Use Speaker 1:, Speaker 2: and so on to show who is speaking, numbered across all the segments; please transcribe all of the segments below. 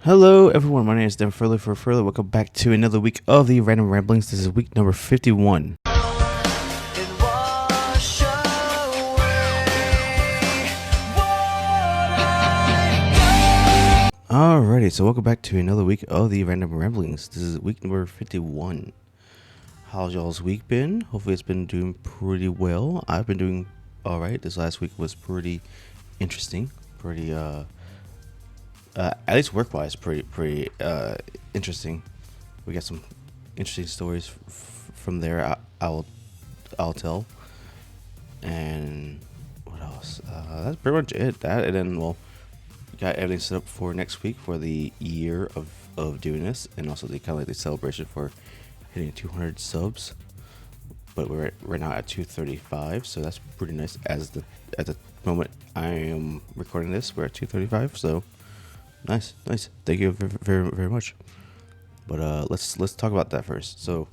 Speaker 1: Hello, everyone. My name is Dan Furley for Furley. Welcome back to another week of the Random Ramblings. This is week number 51. Alrighty, so welcome back to another week of the Random Ramblings. This is week number 51. How's y'all's week been? Hopefully it's been doing pretty well. I've been doing alright. This last week was pretty interesting. Pretty, at least work-wise, pretty interesting. We got some interesting stories from there. I'll tell. And what else? That's pretty much it. That, and then, well, got everything set up for next week for the year of doing this, and also the kind of like the celebration for hitting 200 subs. But we're right now at 235, so that's pretty nice. At the moment I am recording this, we're at 235, so nice. Thank you very much. But let's talk about that first. So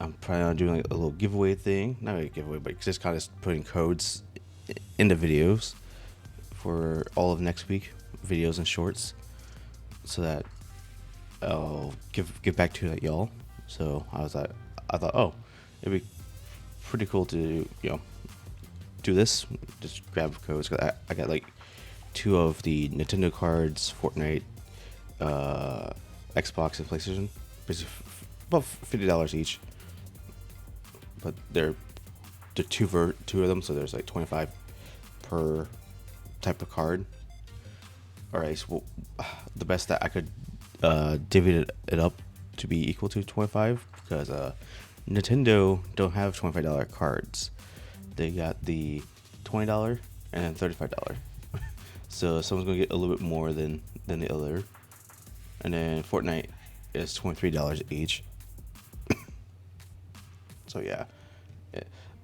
Speaker 1: I'm planning on doing like a little giveaway thing, not really a giveaway, but just kind of putting codes into videos for all of next week, videos and shorts, so that I'll give back to y'all. So I thought, oh, it'd be pretty cool to do this. Just grab codes. Cause I got like 2 of the Nintendo cards, Fortnite, Xbox, and PlayStation. Basically, about $50 each. But they're two of them, so there's like 25 per type of card. Alright, so the best that I could divvy it up to be equal to 25, because Nintendo don't have $25 cards. They got the $20 and then $35. So someone's gonna get a little bit more than the other. And then Fortnite is $23 each. So yeah,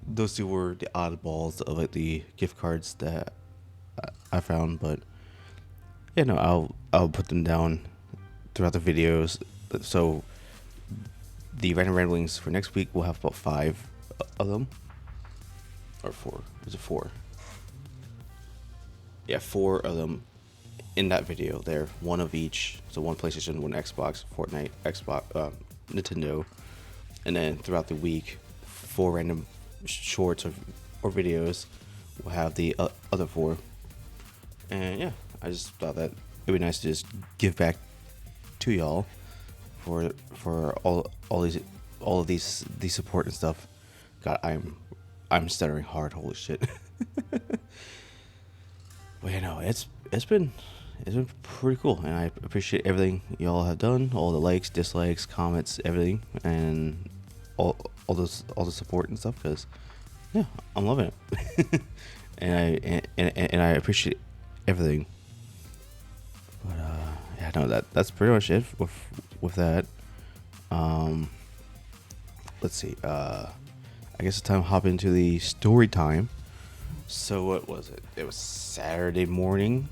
Speaker 1: those 2 were the oddballs of like the gift cards that I found, but yeah, no, I'll put them down throughout the videos. So the Random Ramblings for next week will have about 5 of them, or 4. Is it 4? Yeah, 4 of them in that video. There, 1 of each. So 1 PlayStation, 1 Xbox, Fortnite, Xbox, Nintendo, and then throughout the week, 4 random shorts or videos will have the other 4. And yeah, I just thought that it'd be nice to just give back to y'all for all of these support and stuff. God, I'm stuttering hard. Holy shit. But you know, it's been pretty cool, and I appreciate everything y'all have done, all the likes, dislikes, comments, everything, and all the support and stuff. Because yeah, I'm loving it, and I appreciate everything. But yeah, no, that's pretty much it with that. Let's see. I guess it's time to hop into the story time. So what was it? It was Saturday morning.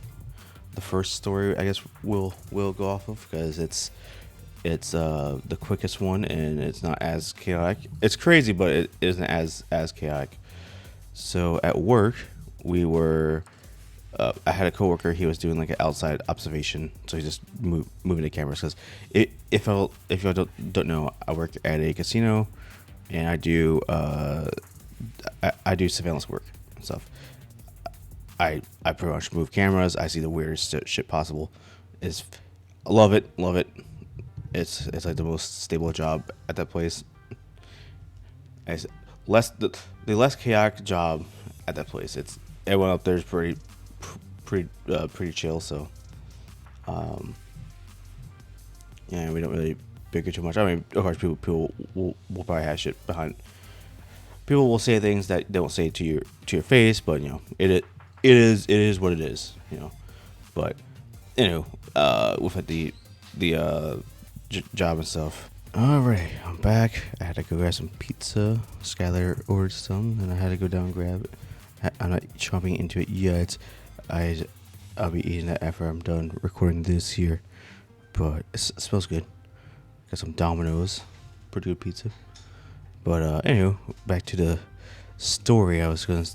Speaker 1: The first story I guess we'll go off of, because it's the quickest one, and it's not as chaotic. It's crazy, but it isn't as chaotic. So at work, we were. I had a coworker. He was doing like an outside observation, so he's just moving the cameras. Because if y'all don't know, I work at a casino, and I do I do surveillance work and stuff. I pretty much move cameras. I see the weirdest shit possible. I love it. It's like the most stable job at that place. It's the less chaotic job at that place. It's everyone up there is pretty chill. So yeah, we don't really bicker too much. I mean, of course, people will probably have shit behind. People will say things that they won't say to your face, but you know, it is what it is, you know. But you know, with the job and stuff. Alright, I'm back. I had to go grab some pizza. Skylar ordered some, and I had to go down and grab it. I'm not chomping into it yet. I'll be eating that after I'm done recording this here. But it smells good. Got some Domino's. Pretty good pizza. But anyway, back to the story I was going to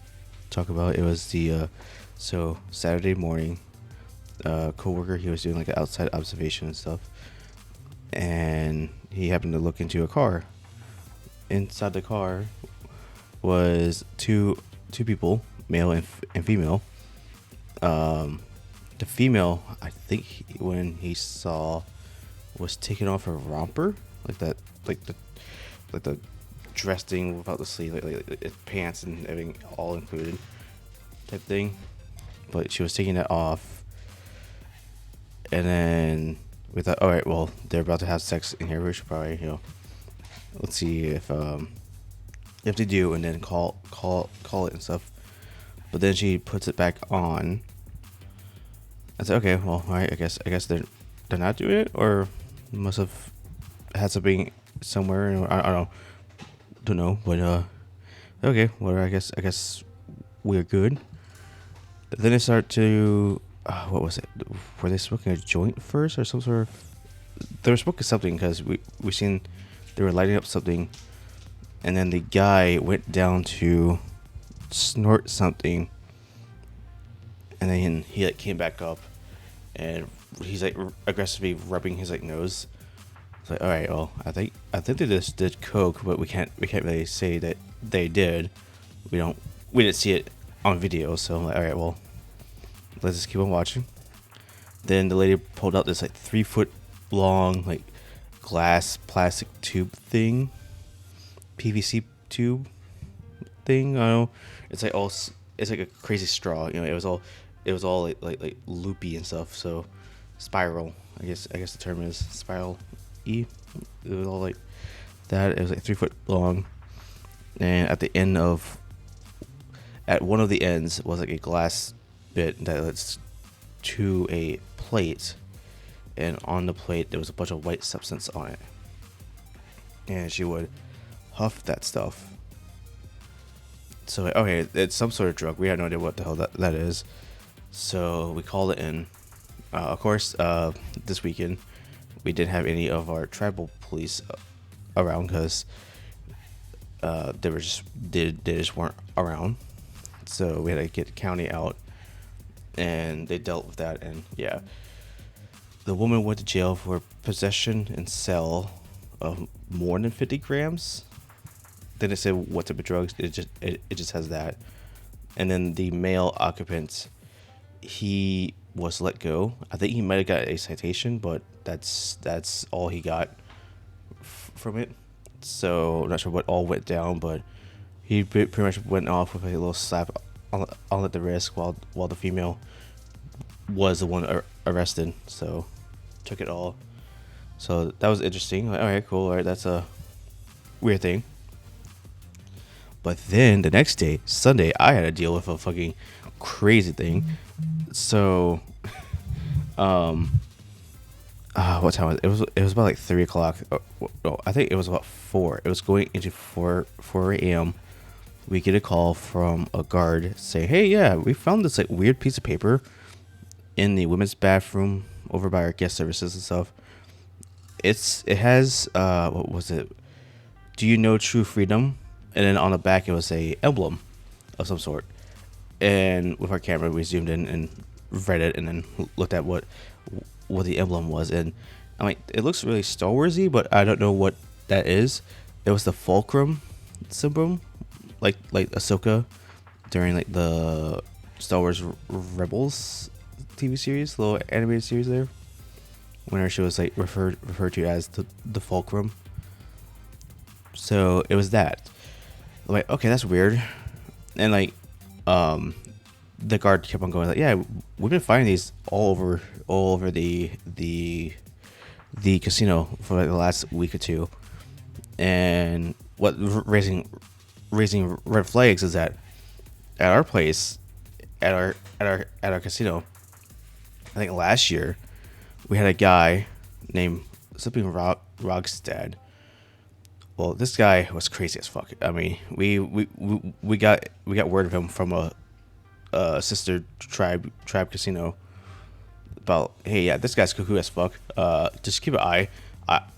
Speaker 1: talk about. It was the so Saturday morning, coworker. He was doing like an outside observation and stuff, and he happened to look into a car. Inside the car was two people, male and female. The female, I think, when he saw, was taking off her romper, like that, like the dress thing without the sleeve, like pants and everything all included, type thing. But she was taking that off, and then we thought, all right, well, they're about to have sex in here. We should probably, let's see if they do, and then call it and stuff. But then she puts it back on. I said, okay, well, all right, I guess they're not doing it, or must have had something somewhere. I don't know, but okay, well, I guess we're good. Then they start to what was it? Were they smoking a joint first, or some sort of? They were smoking something, because we seen they were lighting up something, and then the guy went down to snort something, and then he like came back up, and he's like aggressively rubbing his like nose. It's like, all right, well, I think they just did coke, but we can't really say that they did. We didn't see it on video, so I'm like, all right, well, let's just keep on watching. Then the lady pulled out this like 3 foot long like glass plastic tube thing, PVC tube thing. I don't know. It's like it's like a crazy straw. It was all like loopy and stuff. So spiral. I guess the term is spiral. It was all like that. It was like 3 foot long, and at one of the ends was like a glass bit that leads to a plate, and on the plate there was a bunch of white substance on it, and she would huff that stuff. So okay, it's some sort of drug. We had no idea what the hell that is, so we called it in. Of course, this weekend we didn't have any of our tribal police around, because they just weren't around. So we had to get the county out, and they dealt with that. And yeah, the woman went to jail for possession and sale of more than 50 grams. Then it said what type of drugs. It just has that. And then the male occupant, he was let go. I think he might have got a citation, but that's all he got from it. So I'm not sure what all went down, but he pretty much went off with a little slap on the wrist, while the female was the one arrested. So took it all. So that was interesting. Like, all right, cool. All right, that's a weird thing. But then the next day, Sunday, I had to deal with a fucking crazy thing. So, what time was it? It was about like 3 o'clock. No, I think it was about 4. It was going into 4 a.m. We get a call from a guard saying, "Hey, yeah, we found this like weird piece of paper in the women's bathroom over by our guest services and stuff. It has what was it? Do you know True Freedom?" And then on the back it was a emblem of some sort. And with our camera we zoomed in and read it, and then looked at what the emblem was. And I mean, it looks really Star Warsy, but I don't know what that is. It was the fulcrum symbol, like Ahsoka during like the Star Wars Rebels TV series, little animated series there, whenever she was like referred to as the fulcrum. So it was that. I'm like, okay, that's weird. And like the guard kept on going like, yeah, we've been finding these all over the casino for like the last week or two. And what raising red flags is that at our place, at our casino, I think last year we had a guy named something Rogstad. Well, this guy was crazy as fuck. I mean, we got word of him from a sister tribe casino about, hey, yeah, this guy's cuckoo as fuck. Just keep an eye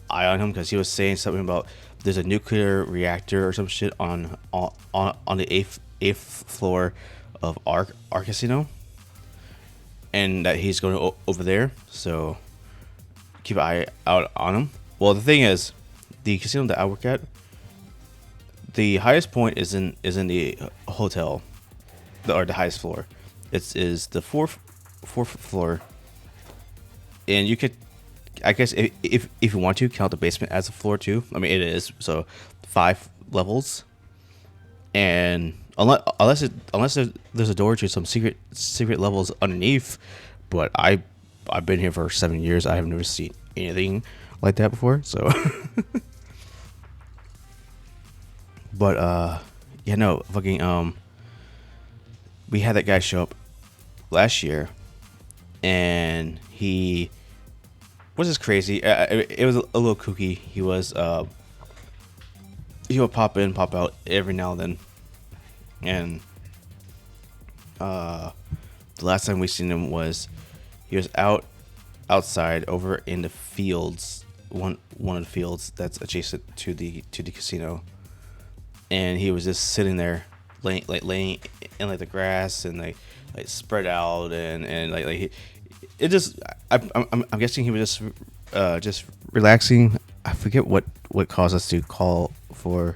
Speaker 1: on him, because he was saying something about there's a nuclear reactor or some shit on the eighth floor of our casino. and that he's going over there. So keep an eye out on him. Well, the thing is, the casino that I work at, the highest point is in the hotel, or the highest floor. It is the fourth floor, and you could, I guess, if you want to count the basement as a floor too. I mean, it is so 5 levels, and unless there's a door to some secret levels underneath, but I've been here for 7 years. I have never seen anything like that before. So, but yeah, no, fucking we had that guy show up last year, and he was just crazy. It was a little kooky. He would pop in, pop out every now and then, and the last time we seen him was he was outside over in the fields, one of the fields that's adjacent to the casino, and he was just sitting there laying in like the grass and like spread out and like it just I'm guessing he was just relaxing. I forget what caused us to call for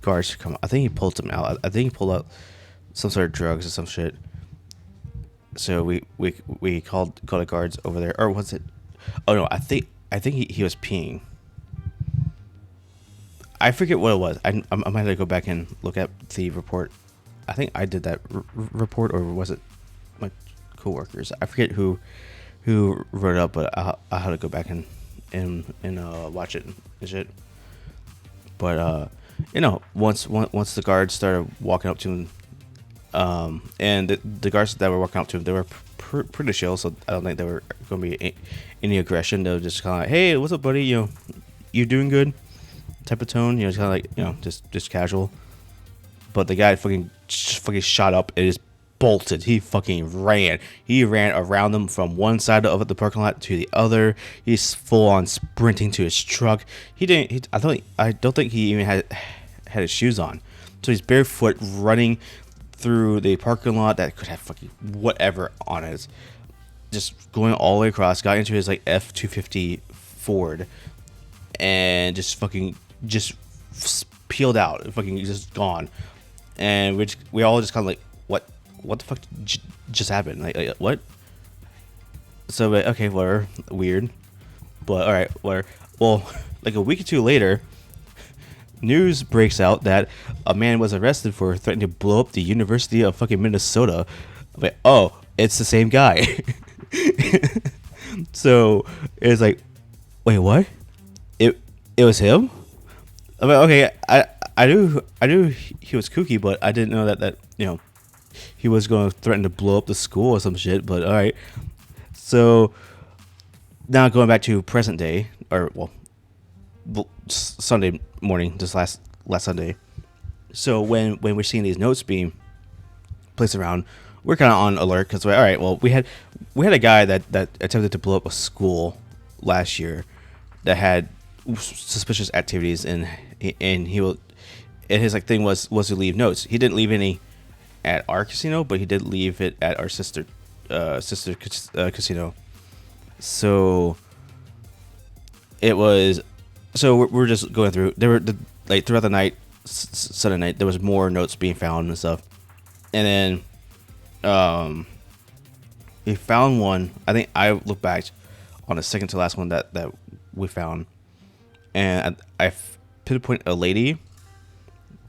Speaker 1: guards to come. I think he pulled them out. I think he pulled out some sort of drugs or some shit. So we called the guards over there, or was it? Oh no, I think he was peeing. I forget what it was. I might have to go back and look at the report. I think I did that report, or was it my coworkers? I forget who wrote it up, but I had to go back and watch it and shit. But once the guards started walking up to him, and the guards that were walking up to him, they were pretty chill. So I don't think there were going to be any aggression. They were just kind of like, "Hey, what's up, buddy? You doing good?" type of tone. It's kind of like just casual. But the guy fucking shot up and just bolted. He fucking ran. He ran around them from one side of the parking lot to the other. He's full on sprinting to his truck. I don't think he even had his shoes on. So he's barefoot running through the parking lot that could have fucking whatever on it. Just going all the way across. Got into his like F-250 Ford and just peeled out. Fucking just gone. And we all just kind of like, what the fuck just happened? Like what? So okay, whatever, weird, but all right, whatever. Well, like a week or two later, news breaks out that a man was arrested for threatening to blow up the University of fucking Minnesota. I'm like, oh, it's the same guy. So it's like, wait, what? It was him? I'm like, okay, I knew he was kooky, but I didn't know that he was going to threaten to blow up the school or some shit. But all right, so now going back to present day, or well, Sunday morning, just last Sunday. So when we're seeing these notes being placed around, we're kind of on alert because all right, well, we had a guy that attempted to blow up a school last year that had suspicious activities, and his like thing was to leave notes. He didn't leave any at our casino, but he did leave it at our sister casino. So it was. So we're just going through. There were like throughout the night, Sunday night, there was more notes being found and stuff, and then we found one. I think I looked back on the second to last one that we found, and I pinpointed a lady,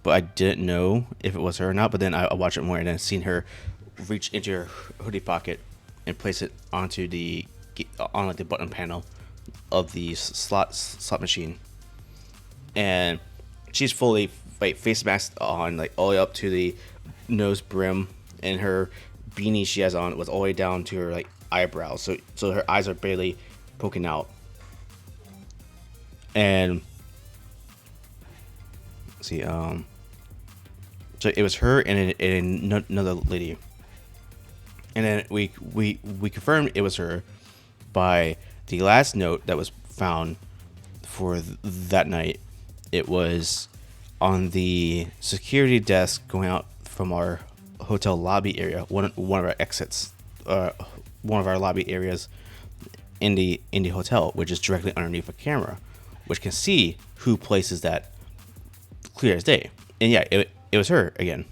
Speaker 1: but I didn't know if it was her or not. But then I watched it more, and then seen her reach into her hoodie pocket and place it onto on like the button panel of the slot machine, and she's fully like face masked on, like all the way up to the nose brim, and her beanie she has on was all the way down to her like eyebrows, so her eyes are barely poking out. And see, so it was her and another lady, and then we confirmed it was her by the last note that was found for that night. It was on the security desk going out from our hotel lobby area, one of our exits, one of our lobby areas in the hotel, which is directly underneath a camera, which can see who places that clear as day. And yeah, it was her again.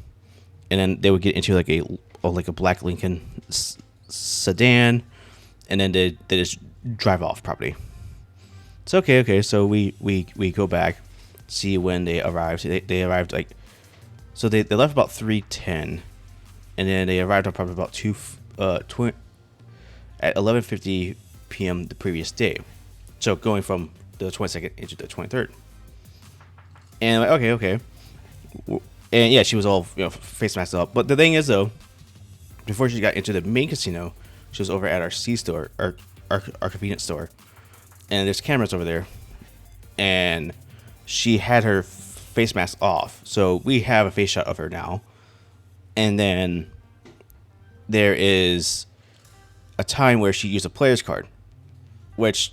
Speaker 1: And then they would get into like a black Lincoln sedan, and then they just drive off property. So okay. So we go back, see when they arrived. They arrived like, so they left about 3:10, and then they arrived on probably about at 11:50 p.m. the previous day. So going from the 22nd into the 23rd. And I'm like, okay. And yeah, she was all face masked up. But the thing is though, before she got into the main casino, she was over at our C store, our convenience store, and there's cameras over there, and she had her face mask off. So we have a face shot of her now, and then there is a time where she used a player's card, which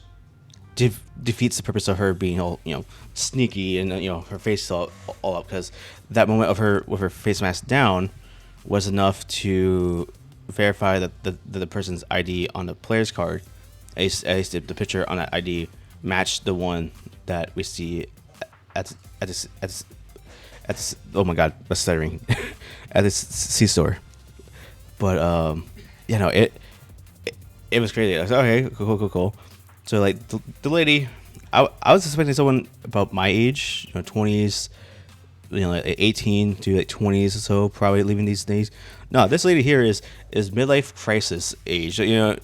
Speaker 1: defeats the purpose of her being all sneaky and her face all up, because that moment of her with her face mask down was enough to verify that the person's ID on the player's card, at least the picture on that ID, matched the one that we see at this oh my god, that's stuttering at this C store. But it was crazy. I was like, okay, cool. So like the lady, I was expecting someone about my age, 20s, like 18 to like 20s or so, probably leaving these days. No, this lady here is midlife crisis age. That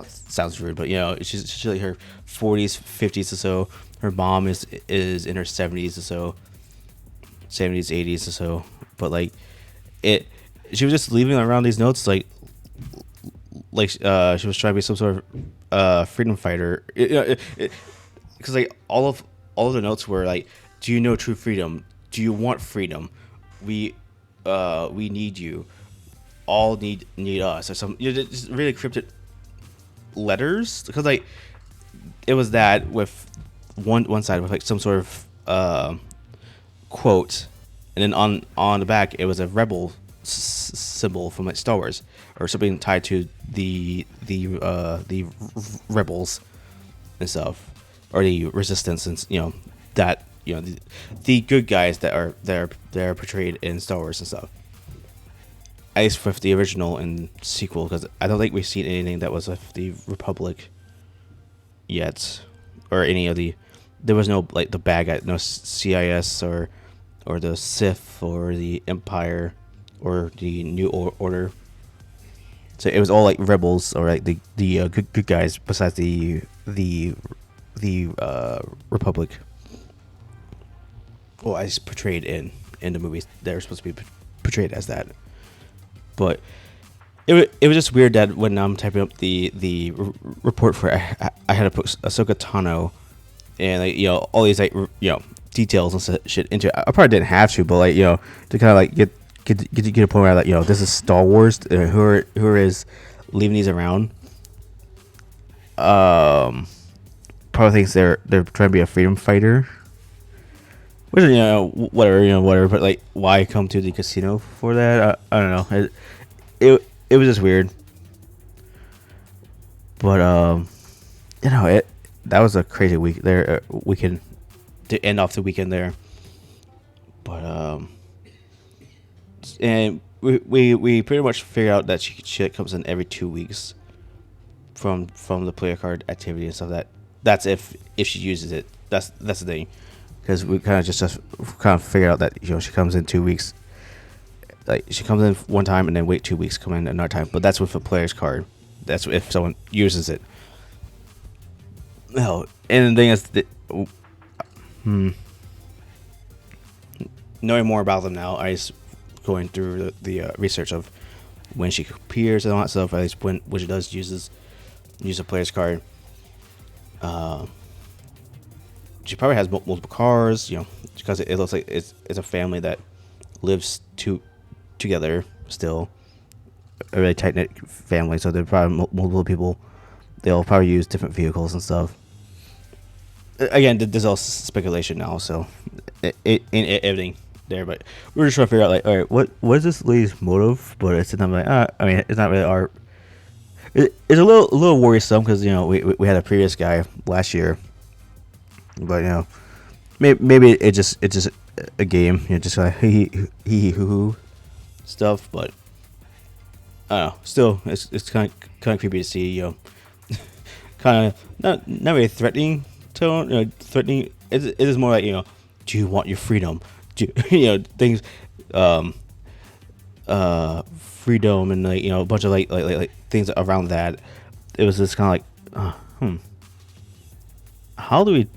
Speaker 1: sounds rude, but she's like her 40s, 50s or so. Her mom is in her 70s or so, 70s, 80s or so. But like she was just leaving around these notes like she was trying to be some sort of freedom fighter. Because like all of the notes were like, do you know true freedom? Do you want freedom? We need you. All need us, or some just really cryptic letters. Because like it was that with one side with like some sort of quote, and then on the back it was a rebel symbol from like Star Wars or something tied to the rebels and stuff, or the resistance, and that the good guys that are portrayed in Star Wars and stuff. At least with the original and sequel, because I don't think we've seen anything that was of the Republic yet, or any of the. There was no like the bad guy, no CIS or the Sith or the Empire or the New Order. So it was all like rebels or like the good guys, besides the Republic. Well, as portrayed in the movies, they're supposed to be portrayed as that. But it was just weird that when I'm typing up the report for it, I had to put Ahsoka Tano and like all these like details and shit into it. I probably didn't have to, but like to kind of like get a point where like this is Star Wars. Who is leaving these around? Probably thinks they're trying to be a freedom fighter. Which whatever. But like, why come to the casino for that? I don't know. It was just weird. But that was a crazy week there. Weekend to end off the weekend there. But and we pretty much figured out that she comes in every 2 weeks from the player card activity and stuff. That's if she uses it. That's the thing. Because we kind of figured out that she comes in 2 weeks. Like she comes in one time and then wait 2 weeks, come in another time. But that's with a player's card. That's if someone uses it. No, and the thing is, knowing more about them now, I just going through the research of when she appears and all that stuff. At least when she does use a player's card. She probably has multiple cars, because it looks like it's a family that lives together still, a really tight knit family. So they're probably multiple people. They'll probably use different vehicles and stuff. Again, there's all speculation now, so everything there, but we were just trying to figure out like, all right, what is this lady's motive? But it's not like, I mean, it's not really our. It's a little worrisome because we had a previous guy last year, but maybe it's just a game, just like hee hoo stuff. But I don't know. Still, it's kind of creepy to see, kind of not really threatening tone. Threatening. It is more like, do you want your freedom? Do things, freedom and like a bunch of like things around that. It was just kind of like, how do we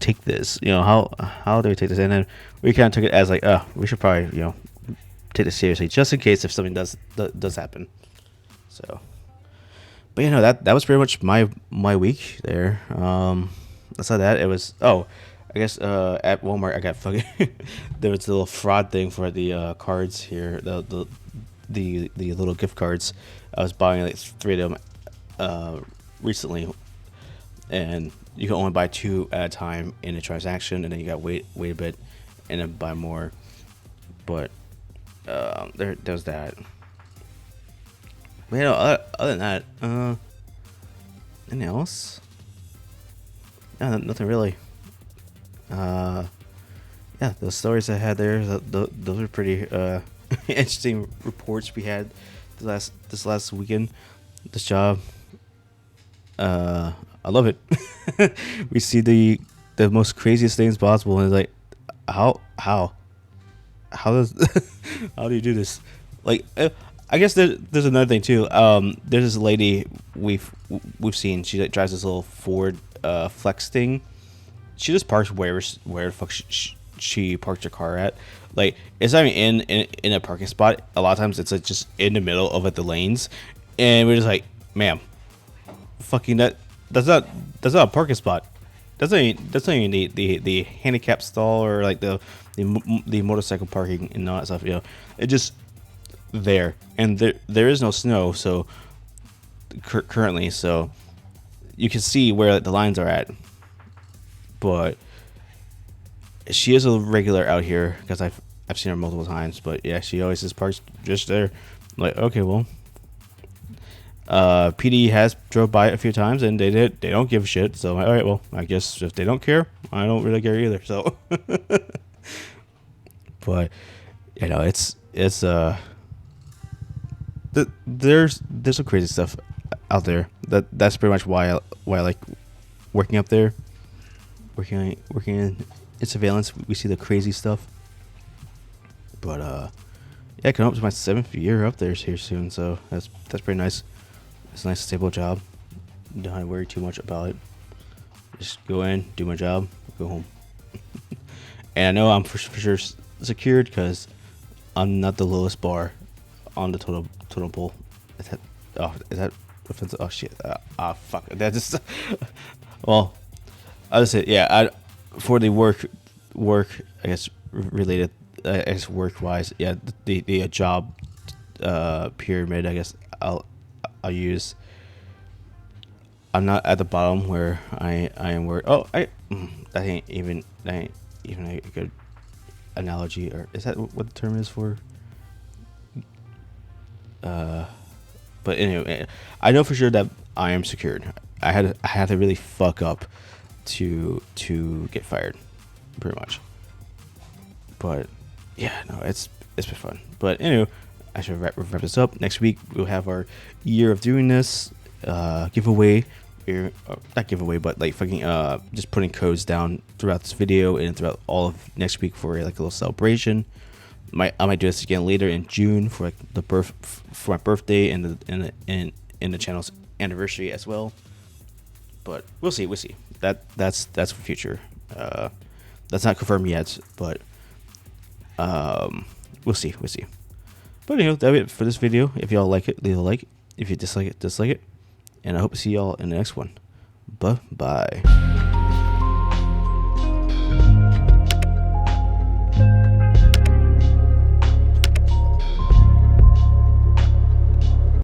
Speaker 1: take this? How do we take this? And then we kind of took it as like, we should probably take this seriously just in case if something does happen. So, but that was pretty much my week there. Aside that, it was I guess at Walmart I got fucking there was a little fraud thing for the cards here, the little gift cards. I was buying like 3 of them recently, and you can only buy 2 at a time in a transaction, and then you got wait a bit and then buy more. But there's that. But other than that, anything else? Yeah, nothing really. Yeah, those stories I had there, those are pretty interesting reports we had this last weekend. This job, I love it. We see the most craziest things possible, and it's like, how does how do you do this? Like, I guess there's another thing too. There's this lady we've seen. She drives this little Ford Flex thing. She just parks wherever the fuck she parks her car at. Like, it's not even in a parking spot. A lot of times it's like just in the middle of the lanes, and we're just like, ma'am, fucking that's not a parking spot. That's not even the handicap stall or like the motorcycle parking and all that stuff. It just there, and there is no snow, so currently, so you can see where the lines are at. But she is a regular out here because I've seen her multiple times. But yeah, she always just parks just there. I'm like, okay, well, PD has drove by a few times and they don't give a shit. So all right, well, I guess if they don't care, I don't really care either. So, but it's there's some crazy stuff out there. That's pretty much why I like working up there. Working in surveillance, we see the crazy stuff. But yeah, coming up to my 7th year up there here soon, so that's pretty nice. It's a nice stable job. Don't have to worry too much about it. Just go in, do my job, go home. And I know I'm for sure secured because I'm not the lowest bar on the totem pole. Is that offensive? Oh shit! Fuck. That just well. I'll just say, yeah, for the work, I guess, related, I guess, work-wise, yeah, the job pyramid, I guess, I'll use. I'm not at the bottom where I am where, that ain't even a good analogy, or is that what the term is for? But anyway, I know for sure that I am secured. I had to really fuck up to get fired, pretty much. But yeah, no, it's been fun. But anyway, I should wrap this up. Next week we'll have our year of doing this giveaway. Not giveaway, but like fucking just putting codes down throughout this video and throughout all of next week for like a little celebration. I might do this again later in June for like for my birthday and the channel's anniversary as well. But we'll see. That's for future. That's not confirmed yet, but we'll see. But anyway, that's it for this video. If y'all like it, leave a like. If you dislike it, dislike it. And I hope to see y'all in the next one. Bye.